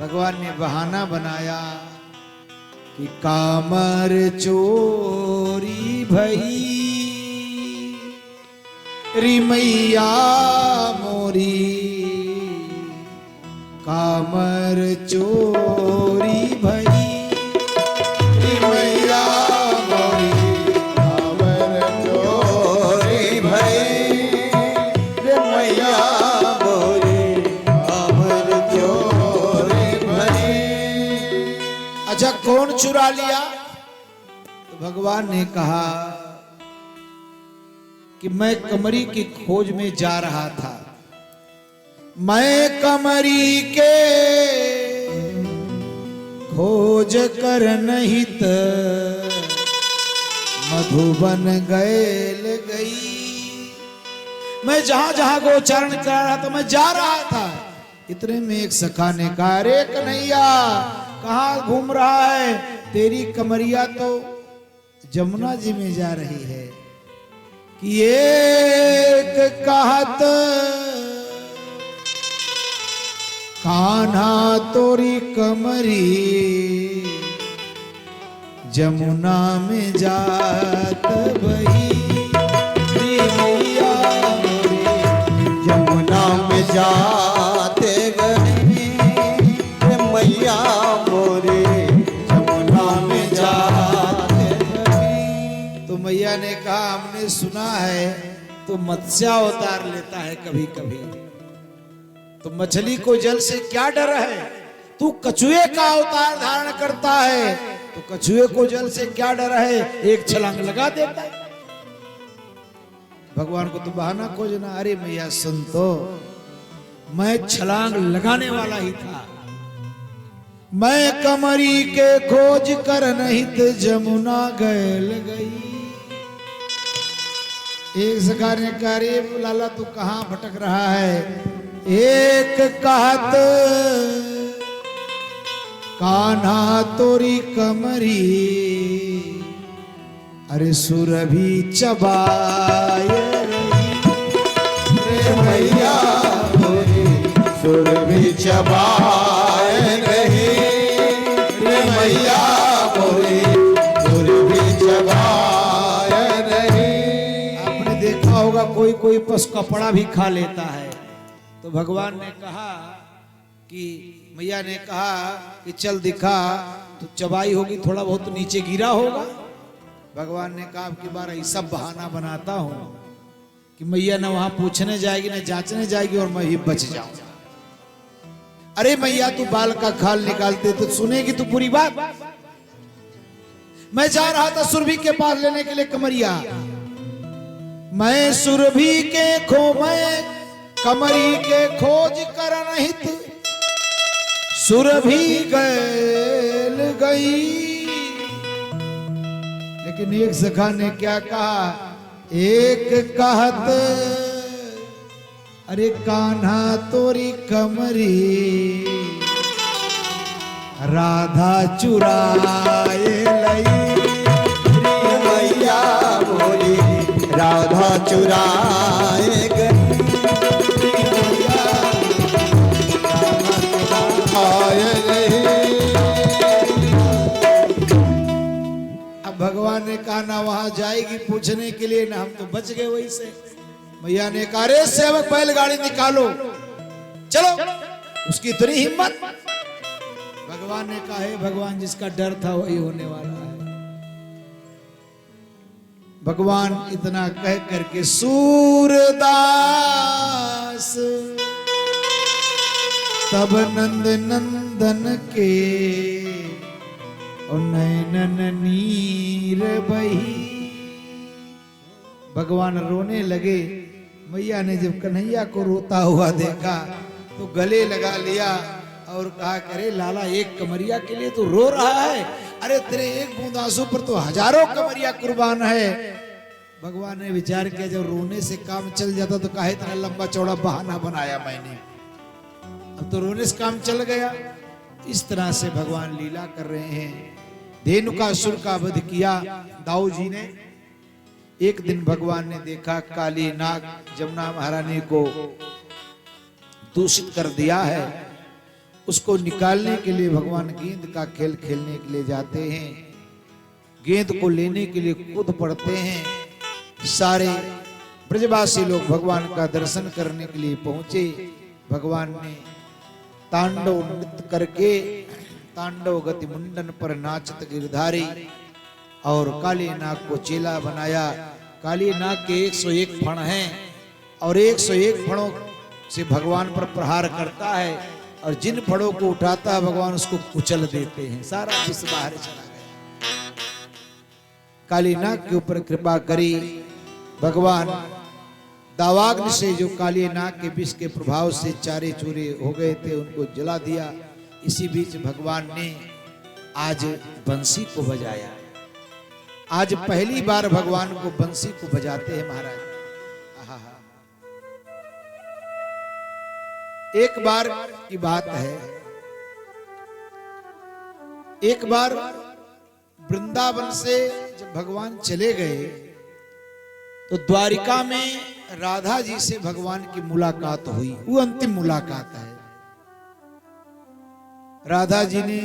भगवान ने बहाना बनाया कि कामर चोरी भई री मैया मोरी, कामर चोरी भई री मैया मोरी, कामर चोरी भई रे मैया मोरी, कामर चोरी भई। अच्छा, कौन चुरा लिया? तो भगवान ने कहा कि मैं कमरी की खोज में जा रहा था। मैं कमरी के खोज कर निहित मधुबन गैल गई। मैं जहां जहां गोचारण कर रहा था, मैं जा रहा था। इतने में एक सखा ने कहा, अरे कन्हैया कहाँ घूम रहा है? तेरी कमरिया तो जमुना जी में जा रही है। कि एक कहत कान्हा तोरी कमरी जमुना में जात बही, जमुना में जाते बही मैया मोरे, जमुना में जाते बही। तो मैया ने कहा, हमने सुना है तो मत्स्य अवतार लेता है कभी कभी, तो मछली को जल से क्या डर है? तू कछुए का अवतार धारण करता है तो कछुए को जल से क्या डर है? एक छलांग लगा देता है। भगवान को तो बहाना खोजना। अरे मैया सुन तो, मैं छलांग लगाने वाला ही था। मैं कमरी के खोज कर निहित जमुना गैल गई। एक सखा ने कहा, रे लाला तू कहां भटक रहा है? एक कहत कान्हा तोरी कमरी, अरे सुरभि चबाए रही रे मैया मोरी, सुरभि चबाए रही रे मैया मोरी, सुरभि चबाए रही। आपने देखा होगा कोई कोई पशु कपड़ा भी खा लेता है। तो भगवान ने कहा कि मैया ने कहा कि चल दिखा, तो चबाई होगी, थोड़ा बहुत तो नीचे गिरा होगा। भगवान ने कहा कि बार ऐसा बहाना बनाता हूं कि मैया न वहां पूछने जाएगी न जांचने जाएगी और मैं ही बच जाऊं। अरे मैया तू बाल का खाल निकालते तो सुनेगी तू पूरी बात। मैं जा रहा था सुरभि के पास लेने के लिए कमरिया। मैं सुरभि के मैं कमरी के खोज कर निहित सुरभि गैल गई। लेकिन एक सखा ने क्या कहा? एक कहत अरे कान्हा तोरी कमरी राधा चुराए लई मैया मोरी, राधा चुराए गई भगवान ने कहा ना वहां जाएगी पूछने के लिए, ना हम तो बच गए वहीं से। मैया ने कहा, रे सेवक बैलगाड़ी निकालो, चलो। उसकी इतनी हिम्मत। भगवान ने कहा, हे भगवान जिसका डर था वही होने वाला है। भगवान इतना कह करके सूरदास तब नंद नंदन के और नैनन नीर बही। भगवान रोने लगे। मैया ने जब कन्हैया को रोता हुआ देखा तो गले लगा लिया और कहा, करे लाला एक कमरिया के लिए तो रो रहा है? अरे तेरे एक बूंद आंसू पर तो हजारों कमरिया कुर्बान है। भगवान ने विचार किया, जब रोने से काम चल जाता तो काहे इतना लंबा चौड़ा बहाना बनाया मैंने। अब तो रोने से काम चल गया। इस तरह से भगवान लीला कर रहे हैं। धेनुकासुर का वध किया दाऊ जी ने। एक दिन भगवान ने देखा काली नाग जमुना महारानी को दूषित कर दिया है। उसको निकालने के लिए भगवान गेंद का खेल खेलने के लिए जाते हैं। गेंद को लेने के लिए कूद पड़ते हैं। सारे ब्रजवासी लोग भगवान का दर्शन करने के लिए पहुंचे। भगवान ने तांडव नृत्य करके तांडव गति मुंडन पर नाचत गिरधारी और काली नाग को चेला बनाया। काली नाग के 101 फण हैं और 101 फणों से भगवान पर प्रहार करता है और जिन फणों को उठाता है भगवान उसको कुचल देते हैं। सारा विष बाहर चला गया। काली नाग के ऊपर कृपा करी भगवान। दावाग्नि से जो काली नाग के विष के प्रभाव से चारे चूरे हो गए थे उनको जला दिया। इसी बीच भगवान ने आज बंसी को बजाया। आज पहली बार भगवान को बंसी को बजाते हैं महाराज। आहा। एक बार की बात है, एक बार वृंदावन से जब भगवान चले गए तो द्वारिका में राधा जी से भगवान की मुलाकात हुई। वो अंतिम मुलाकात है। राधा जी ने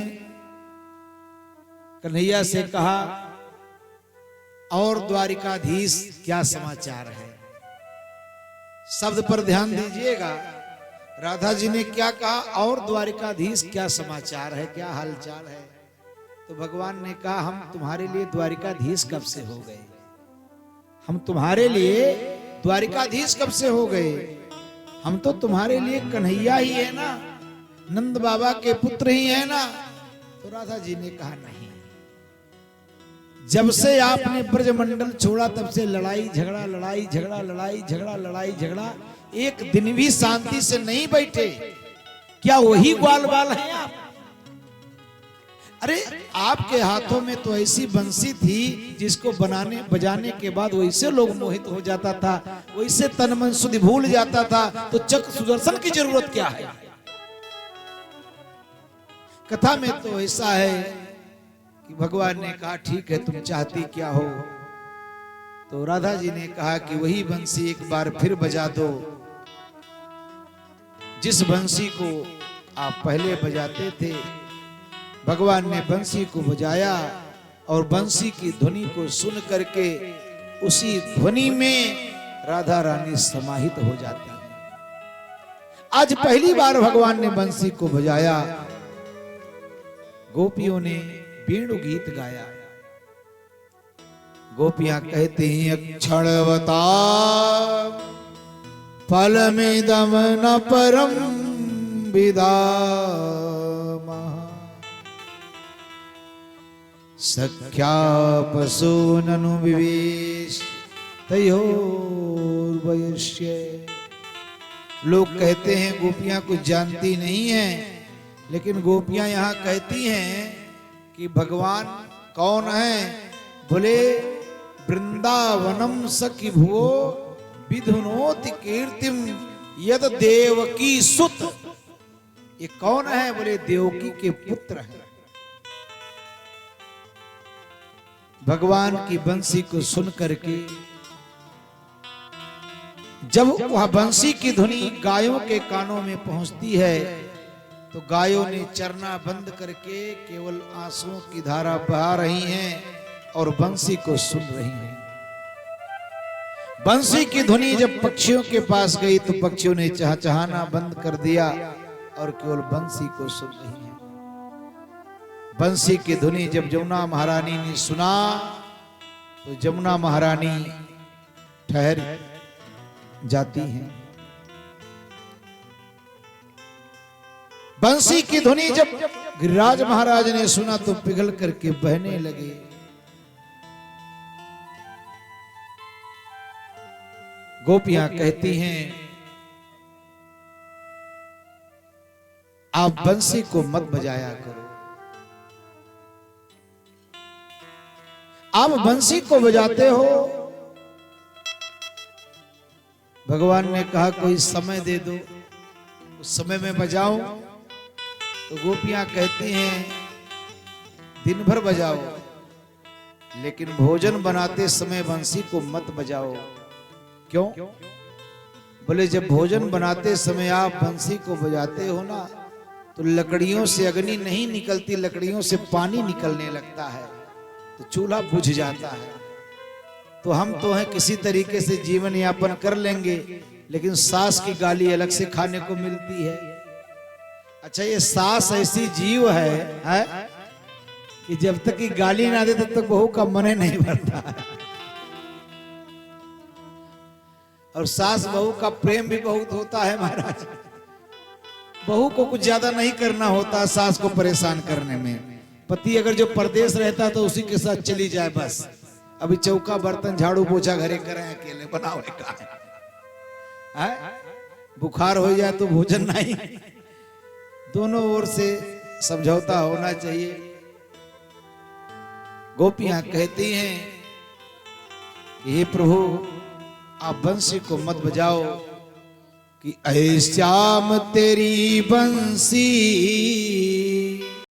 कन्हैया से कहा, और द्वारिकाधीश क्या समाचार है? शब्द पर ध्यान दीजिएगा। राधा जी ने क्या कहा, और द्वारिकाधीश क्या समाचार है, क्या हालचाल है? तो भगवान ने कहा, हम तुम्हारे लिए द्वारिकाधीश कब से हो गए? हम तुम्हारे लिए द्वारिकाधीश कब से हो गए? हम तो तुम्हारे लिए कन्हैया ही है ना, नंद बाबा के पुत्र ही है ना। तो राधा जी ने कहा, नहीं, जब से आपने ब्रजमंडल छोड़ा तब से लड़ाई झगड़ा लड़ाई झगड़ा लड़ाई झगड़ा लड़ाई झगड़ा, एक दिन भी शांति से नहीं बैठे। क्या वही ग्वाल बाल हैं आप? अरे आपके हाथों में तो ऐसी बंसी थी जिसको बनाने बजाने के बाद वैसे लोग मोहित हो जाता था, वैसे तन मन सुधि भूल जाता था। तो चक्र सुदर्शन की जरूरत क्या है? कथा में तो ऐसा है कि भगवान ने कहा, ठीक है, तुम चाहती क्या हो? तो राधा जी ने कहा कि वही बंसी एक बार फिर बजा दो, जिस बंसी को आप पहले बजाते थे। भगवान ने बंसी को बजाया और बंसी की ध्वनि को सुन करके उसी ध्वनि में राधा रानी समाहित हो जाती है। आज पहली बार भगवान ने बंसी को बजाया। गोपियों ने वेणु गीत गाया। गोपियां कहते हैं, अक्षणवता फलमिदं न परम विदामः, सख्यापसो ननु विवेश तयोर्वयस्य। लोग कहते हैं गोपियां कुछ जानती नहीं हैं, लेकिन गोपियां यहां कहती हैं कि भगवान कौन है? बोले, वृंदावनम सखी भुवो विधुनोति कीर्तिम यद देवकी सुत। ये कौन है? बोले, देवकी के पुत्र हैं। भगवान की बंसी को सुन करके जब वह बंसी की ध्वनि गायों के कानों में पहुंचती है तो गायों ने चरना बंद करके केवल आंसुओं की धारा बहा रही हैं और बंसी को सुन रही हैं। बंसी की ध्वनि जब पक्षियों के पास गई तो पक्षियों ने चहचहाना बंद कर दिया और केवल बंसी को सुन रही हैं। बंसी की ध्वनि जब जमुना महारानी ने सुना तो जमुना महारानी ठहर जाती हैं। बंसी की ध्वनि जब गिरिराज महाराज ने सुना तो पिघल करके बहने लगे। गोपियां कहती हैं, आप बंसी को मत बजाया करो। आप बंसी को बजाते हो। भगवान ने कहा, कोई समय दे दो, उस समय में बजाऊं। तो गोपियां कहती हैं, दिन भर बजाओ, लेकिन भोजन बनाते समय बंसी को मत बजाओ। क्यों? बोले, जब भोजन बनाते समय आप बंसी को बजाते हो ना, तो लकड़ियों से अग्नि नहीं निकलती, लकड़ियों से पानी निकलने लगता है तो चूल्हा बुझ जाता है। तो हम तो हैं किसी तरीके से जीवन यापन कर लेंगे, लेकिन सास की गाली अलग से खाने को मिलती है। अच्छा, ये सास ऐसी जीव है कि जब तक की गाली ना दे तब तक बहू का मन नहीं भरता है। और सास बहू का प्रेम भी बहुत होता है महाराज। बहू को कुछ ज्यादा नहीं करना होता सास को परेशान करने में। पति अगर जो परदेश रहता तो उसी के साथ चली जाए बस। अभी चौका बर्तन झाड़ू पोछा घरे करें, अकेले बनावे का है? बुखार हो जाए तो भोजन नहीं। दोनों ओर से समझौता होना चाहिए। गोपियां कहती हैं हे प्रभु आप बंसी को मत बजाओ कि ऐ श्याम तेरी बंसी